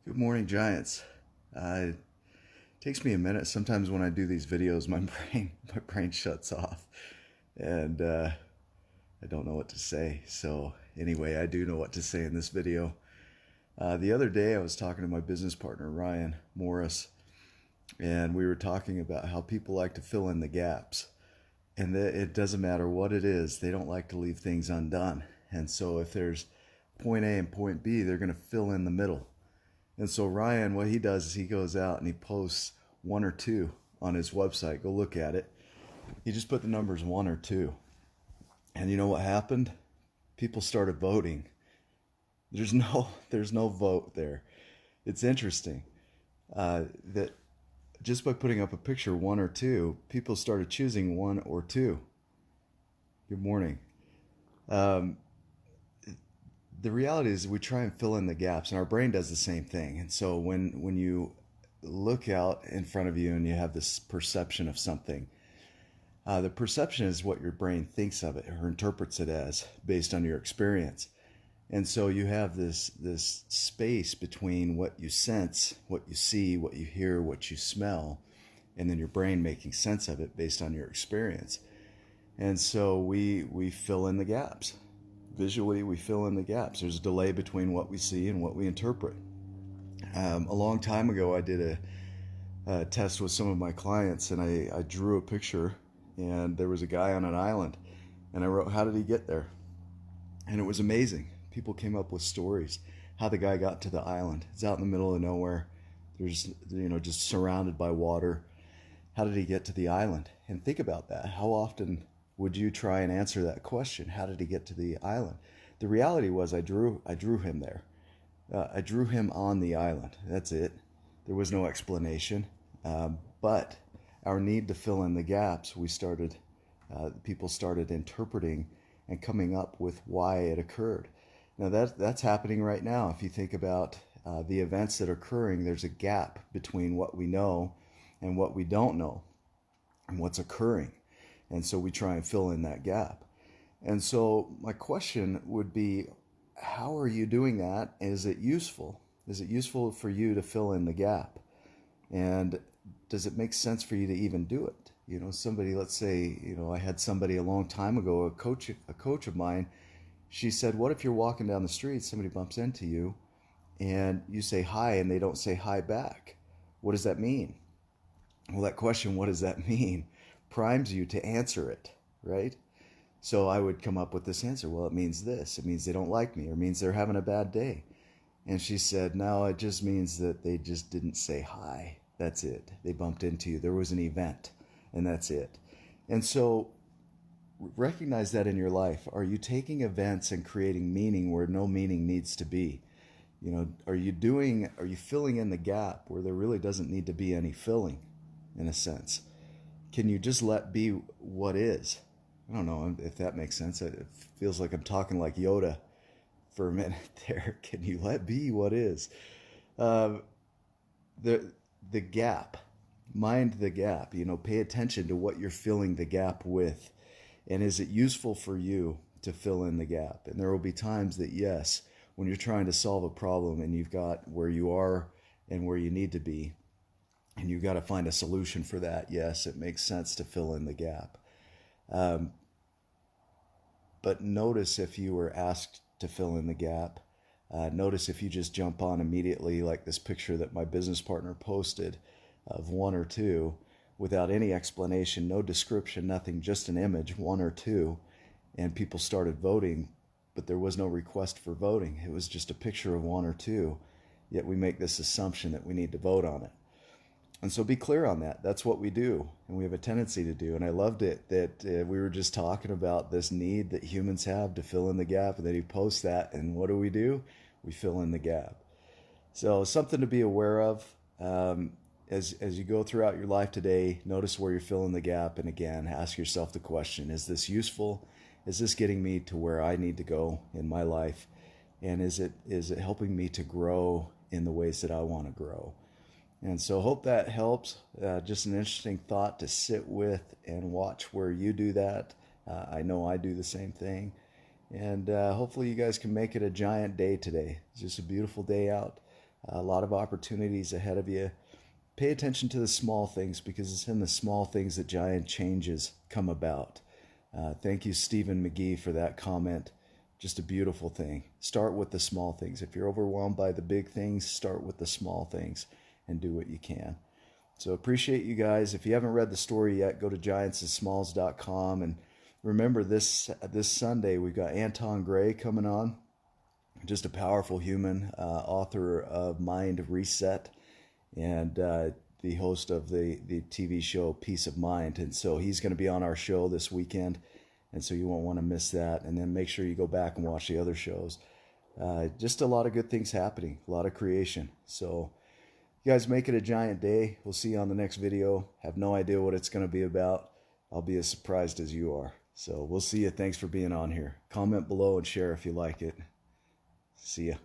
Good morning, Giants. It takes me a minute. Sometimes when I do these videos, my brain shuts off, and I don't know what to say. So anyway, I do know what to say in this video. The other day, I was talking to my business partner Ryan Morris, and we were talking about how people like to fill in the gaps, and that it doesn't matter what it is; they don't like to leave things undone. And so if there's point A and point B, they're going to fill in the middle. And so Ryan, what he does is he goes out and he posts one or two on his website. Go look at it. He just put the numbers one or two. And you know what happened? People started voting. There's no vote there. It's interesting that just by putting up a picture one or two, people started choosing one or two. Good morning. Um, the reality is we try and fill in the gaps, and our brain does the same thing. And so when you look out in front of you and you have this perception of something, the perception is what your brain thinks of it or interprets it as based on your experience. And so you have this space between what you sense, what you see, what you hear, what you smell, and then your brain making sense of it based on your experience. And so we fill in the gaps. Visually, we fill in the gaps. There's a delay between what we see and what we interpret. A long time ago, I did a test with some of my clients, and I drew a picture, and there was a guy on an island, and I wrote, "How did he get there?" And it was amazing. People came up with stories how the guy got to the island. It's out in the middle of nowhere. There's, just surrounded by water. How did he get to the island? And think about that. How often would you try and answer that question? How did he get to the island? The reality was I drew him there. I drew him on the island. That's it. There was no explanation. But our need to fill in the gaps, people started interpreting and coming up with why it occurred. Now that's happening right now. If you think about the events that are occurring, there's a gap between what we know and what we don't know and what's occurring. And so we try and fill in that gap. And so my question would be, how are you doing that? Is it useful? Is it useful for you to fill in the gap? And does it make sense for you to even do it? Somebody, let's say, I had somebody a long time ago, a coach of mine, she said, what if you're walking down the street, somebody bumps into you, and you say hi and they don't say hi back? What does that mean? Well, that question, what does that mean, primes you to answer it, right? So I would come up with this answer. Well, it means this. It means they don't like me, or it means they're having a bad day. And she said, no, it just means that they just didn't say hi. That's it. They bumped into you. There was an event, and that's it. And so recognize that in your life. Are you taking events and creating meaning where no meaning needs to be? Are you filling in the gap where there really doesn't need to be any filling, in a sense? Can you just let be what is? I don't know if that makes sense. It feels like I'm talking like Yoda for a minute there. Can you let be what is? The gap. Mind the gap. Pay attention to what you're filling the gap with. And is it useful for you to fill in the gap? And there will be times that, yes, when you're trying to solve a problem and you've got where you are and where you need to be, and you've got to find a solution for that, yes, it makes sense to fill in the gap. But notice if you were asked to fill in the gap. Notice if you just jump on immediately, like this picture that my business partner posted of one or two, without any explanation, no description, nothing, just an image, one or two, and people started voting, but there was no request for voting. It was just a picture of one or two, yet we make this assumption that we need to vote on it. And so be clear on that. That's what we do, and we have a tendency to do. And I loved it that we were just talking about this need that humans have to fill in the gap, and then you post that, and what do? We fill in the gap. So something to be aware of. As you go throughout your life today, notice where you're filling the gap, and again, ask yourself the question, is this useful? Is this getting me to where I need to go in my life? And is it helping me to grow in the ways that I want to grow? And so hope that helps. Just an interesting thought to sit with and watch where you do that. I know I do the same thing. And hopefully you guys can make it a giant day today. It's just a beautiful day out. A lot of opportunities ahead of you. Pay attention to the small things, because it's in the small things that giant changes come about. Thank you, Stephen McGee, for that comment. Just a beautiful thing. Start with the small things. If you're overwhelmed by the big things, start with the small things and do what you can. So appreciate you guys. If you haven't read the story yet, go to giantsandsmalls.com. And remember, this Sunday, we've got Anton Gray coming on. Just a powerful human, author of Mind Reset, and the host of the TV show Peace of Mind. And so he's going to be on our show this weekend, and so you won't want to miss that. And then make sure you go back and watch the other shows. Just a lot of good things happening, a lot of creation. So you guys make it a giant day. We'll see you on the next video. Have no idea what it's going to be about. I'll be as surprised as you are. So we'll see you. Thanks for being on here. Comment below and share if you like it. See ya.